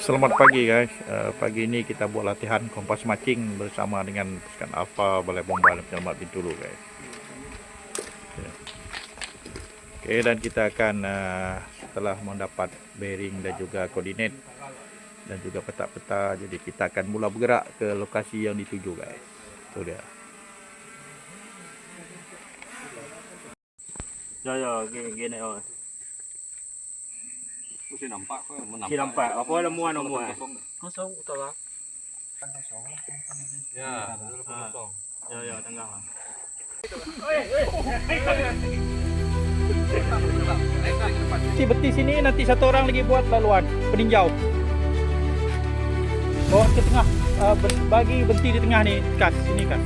Selamat pagi guys. Pagi ini kita buat latihan kompas mancing bersama dengan pasukan Alpha Balai Bomba dan Penyelamat Bintulu guys. Oke, dan kita akan setelah mendapat bearing dan juga koordinat dan juga peta-peta, jadi kita akan mula bergerak ke lokasi yang dituju guys. Itu dia. Ya, gini oh. Mesti nampak kok, Si nampak apa ada muan muan. Kosong utara lah. Ya, kosong. Ya, tengah lah. Si beti sini nanti satu orang lagi buat laluan peninjau. Bawa ke tengah, bagi benti di tengah nih, kas sini kas.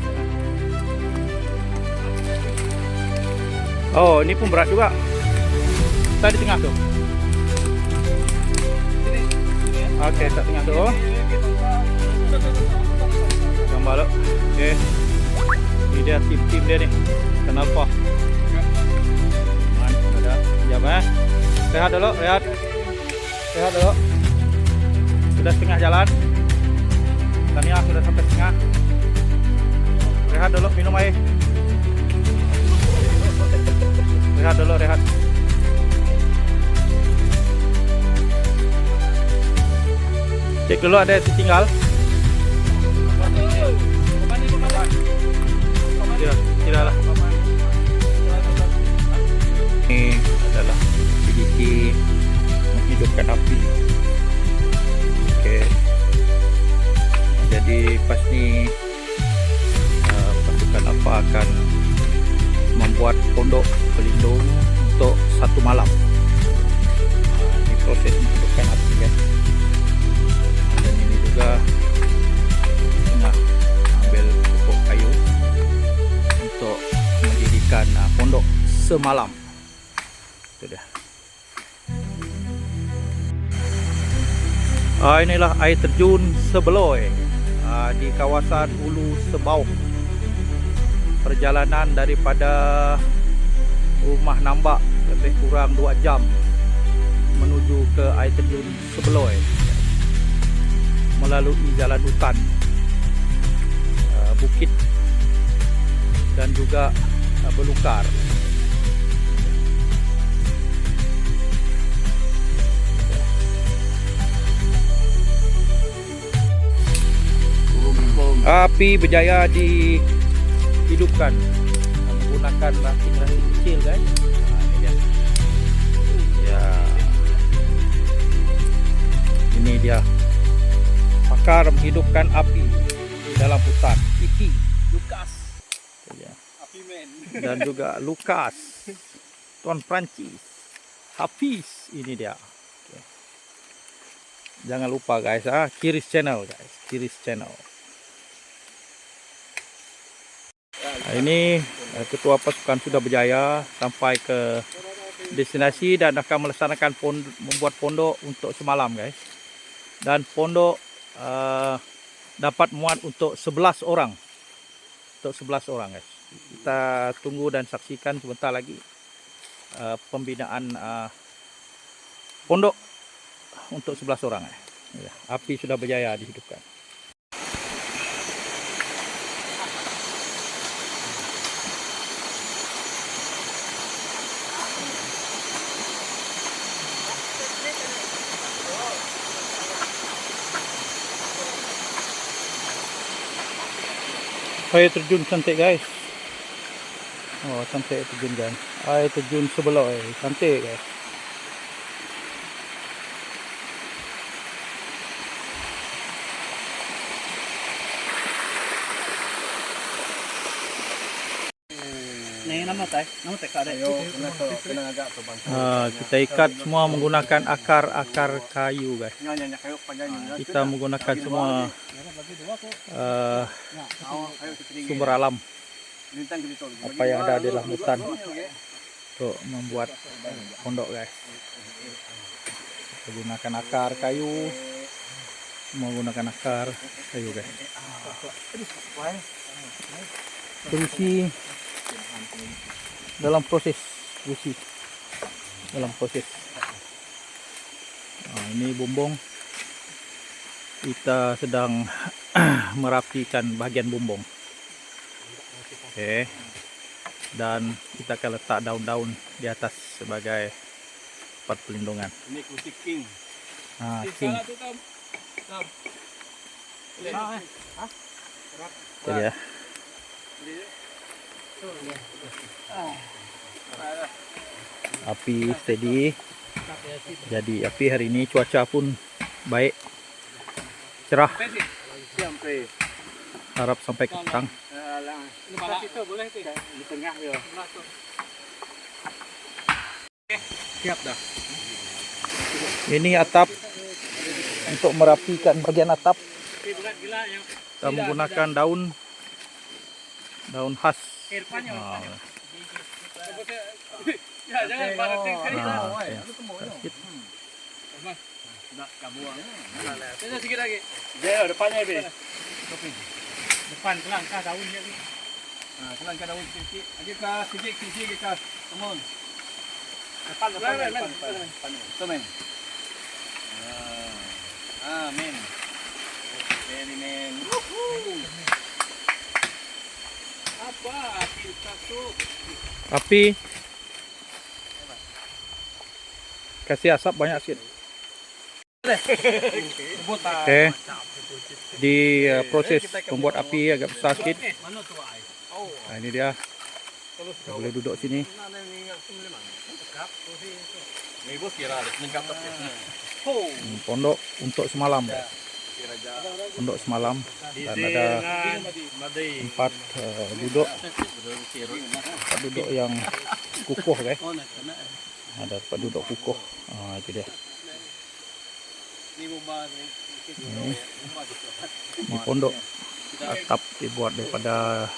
Oh, ini pun berat juga. Kita di tengah tuh. Oke, tak tengah tu. Gambar lo. Oke. Ini dia tim-tim dia nih. Kenapa? Ada. Jam Rehat dulu, rehat. Rehat dulu. Sudah setengah jalan. Tania sudah sampai setengah. Rehat dulu, minum air. Rehat dulu, rehat. Cek dulu ada yang tertinggal. Tidaklah. Ini adalah aktiviti menghidupkan api. Oke. Jadi pas ni pasukan apa akan membuat pondok pelindung untuk satu malam. Ini proses menghidupkan api kan. Juga tengah ambil pokok kayu untuk mendirikan pondok semalam. Itu dia. Inilah air terjun Sebeloy di kawasan Ulu Sebau. Perjalanan daripada rumah Nambak lebih kurang 2 jam menuju ke air terjun Sebeloy melalui jalan hutan, bukit dan juga belukar. Api berjaya dihidupkan menggunakan ranting-ranting kecil guys. Ini dia. Ya. Ini dia. Pakar menghidupkan api di dalam hutan. Iki Lukas. ya. Api men. Dan juga Lukas, Tuan Prancis, Hafiz, ini dia. Oke. Jangan lupa guys, Kiris Channel guys, Kiris Channel. Nah, ini ketua pasukan sudah berjaya sampai ke destinasi dan akan melaksanakan membuat pondok untuk semalam guys. Dan pondok dapat muat untuk 11 orang. Untuk 11 orang guys. Kita tunggu dan saksikan sebentar lagi pembinaan pondok untuk 11 orang. Api sudah berjaya dihidupkan. Air terjun cantik guys. Oh, cantik air terjun guys. Air terjun Sebeloy, cantik guys. Nama tak ada. Kena agak tu bang. Kita ikat semua menggunakan akar-akar kayu guys. Kita menggunakan semua sumber alam apa yang ada di dalam hutan untuk membuat pondok guys. Menggunakan akar kayu, guys. Berisi dalam proses Ini bumbung kita sedang merapikan bahagian bumbung. Okey. Dan kita akan letak daun-daun di atas sebagai tempat pelindungan. Ini kursi king. King. tu Tam. Tam. Itu dia. Api steady. Jadi api hari ini cuaca pun baik. Cerah. Sampai. Harap sampai ke petang. Situ boleh tu. Di tengah dia. Siap dah. Ini atap untuk merapikan bagian atap. Kita menggunakan daun khas. Ya, jangan pada tingkari. Sedikit. Nak kabuang. Sini sikit lagi. Dia depannya be. Depan kelangkah daun dia ni. Kelangkah daun sikit. Lagi ke sikit ke. Come on. Depan. Semen. Men. Very men. Apa api satu? Api kasih asap banyak sikit. Okey. Di proses membuat api agak besar sikit. Ini dia. Kita boleh duduk sini. Pondok untuk semalam. Pondok semalam dan ada tempat duduk. Tempat duduk yang kukuh guys. Ada tempat duduk kukuh. Itu dia. Ini pondok atap dibuat daripada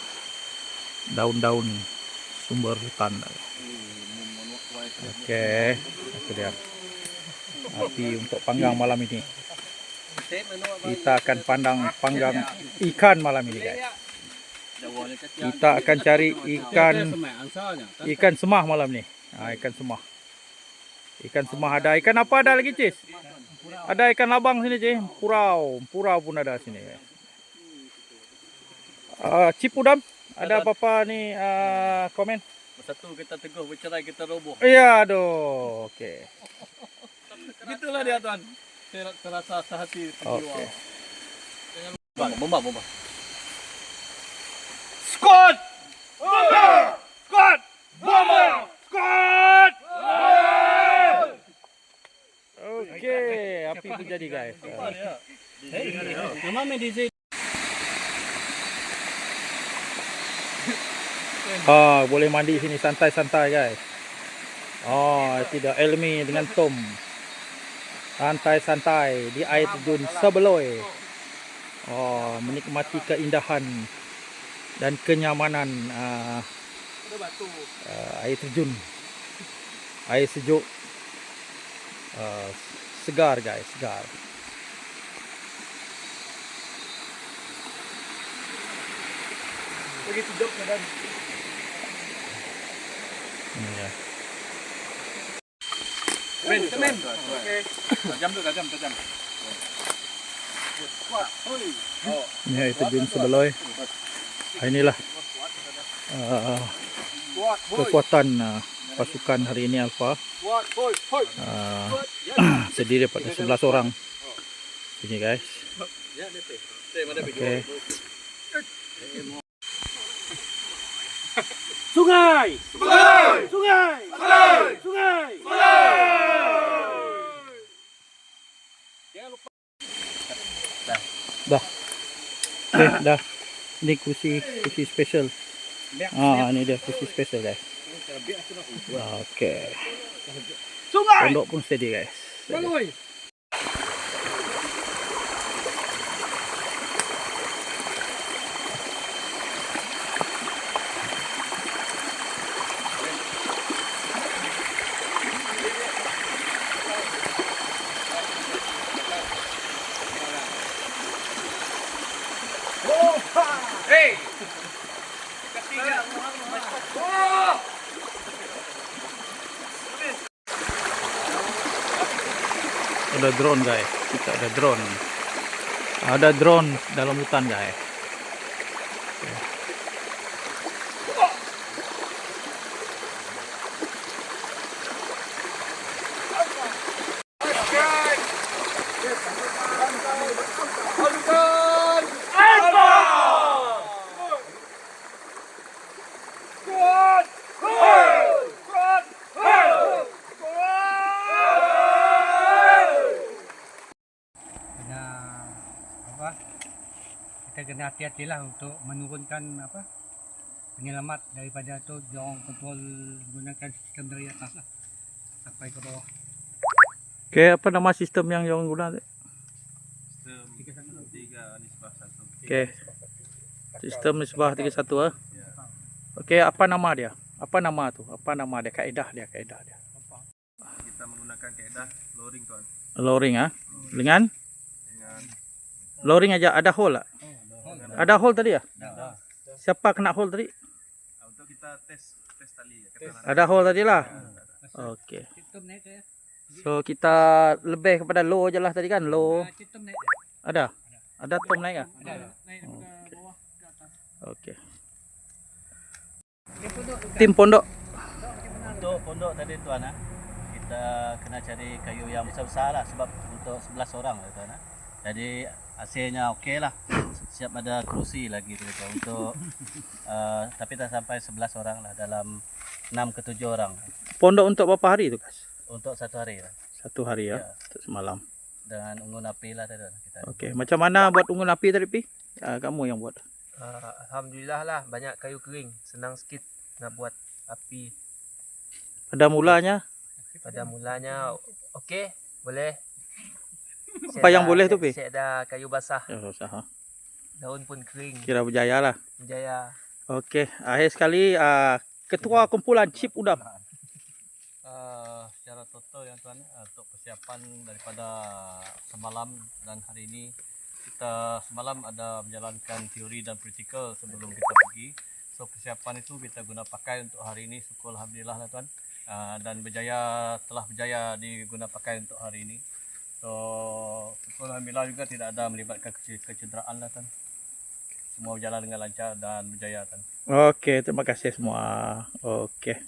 daun-daun sumber hutan. Okey, itu dia. Api untuk panggang malam ini. Kita akan panggang ikan malam ini guys. Kita akan cari ikan semah malam ni. Ikan semah. Ikan semah ada. Ikan apa ada lagi, Cis? Ada ikan labang sini, Cis. Purau pun ada sini. Cipudam, ada apa-apa ni komen? Satu kita teguh, bercerai kita roboh. Ya, aduh. Okey. Gitulah dia tuan. Terasa sehati jiwa. Okey. Bomba. Squad! Bomba! Squad! Bomba! Squad! Okey, api pun jadi guys. Nama main DJ. Boleh mandi sini santai-santai guys. Tidak Elmi dengan Tom. Santai-santai di air terjun Sebeloi. Menikmati keindahan dan kenyamanan air terjun. Air sejuk. Segar guys, segar. Begitu jauh dan Ini ya. Semen. Okey. Tajam. Ini air terjun Sebeloi. Inilah kekuatan pasukan hari ini Alpha. Terdiri pada 11 orang. Ini guys. Okey. Sungai. Dah. Dah. Ini kursi special. Ini dia kursi special guys. Okey. Pondok pun steady guys. Steady. Hey. Ketiga. Ada drone guys. Kita ada drone. Ada drone dalam hutan guys. Kena apa? Kita kena hati-hatilah untuk menurunkan apa? Penyelamat daripada tu jangan kontrol gunakan sistem dari atas lah sampai ke bawah. Okey, apa nama sistem yang yang guna? Sistem 3 nisbah 1. Okey. Sistem nisbah 31 ah. Okey, apa nama dia? Apa nama tu? Apa nama dia? Kaedah dia. Kita menggunakan kaedah lowering tuan. Lowering ah. Dengan Dengan lowering aja ada hole tak? Ada hole tadi ya? Siapa kena hole tadi? untuk kita tes tali katakan. Ada hole tadi lah. Okey. Sistem naik ya. So kita lebih kepada low je lah tadi kan? Low. Sistem naik. Ada? Ada tom naik ah? Ada. Naik daripada bawah ke atas. Okey. Dia pondok Tim pondok. Untuk pondok tadi tuan kita kena cari kayu yang besar-besar lah sebab untuk 11 orang lah tuan Jadi hasilnya okey lah. Siap ada kerusi lagi tu tuan untuk tapi tak sampai 11 orang lah dalam 6 ke 7 orang Pondok untuk berapa hari tu guys? untuk satu hari lah. Satu hari ya, Ya. untuk semalam. Dengan unggun api lah tadi tuan kita. Okey, macam mana buat unggun api tadi Pi? Kamu yang buat. Alhamdulillah lah banyak kayu kering, senang sikit nak buat api. Pada mulanya Pada mulanya okey, boleh. Apa yang boleh tu, Pi? Saya ada kayu basah, ya usah. Ha. daun pun kering. Kira berjaya lah. Berjaya. Okey, akhir sekali ketua kumpulan Chip Udap. Secara total yang tuan untuk persiapan daripada semalam dan hari ini kita semalam ada menjalankan teori dan praktikal sebelum kita pergi. So persiapan itu kita guna pakai untuk hari ini. Syukur alhamdulillah lah tuan. Dan telah berjaya diguna pakai untuk hari ini. So syukur alhamdulillah juga tidak ada melibatkan kecederaan lah tuan. Semua berjalan dengan lancar dan berjaya tuan. Okey, terima kasih semua. Okey.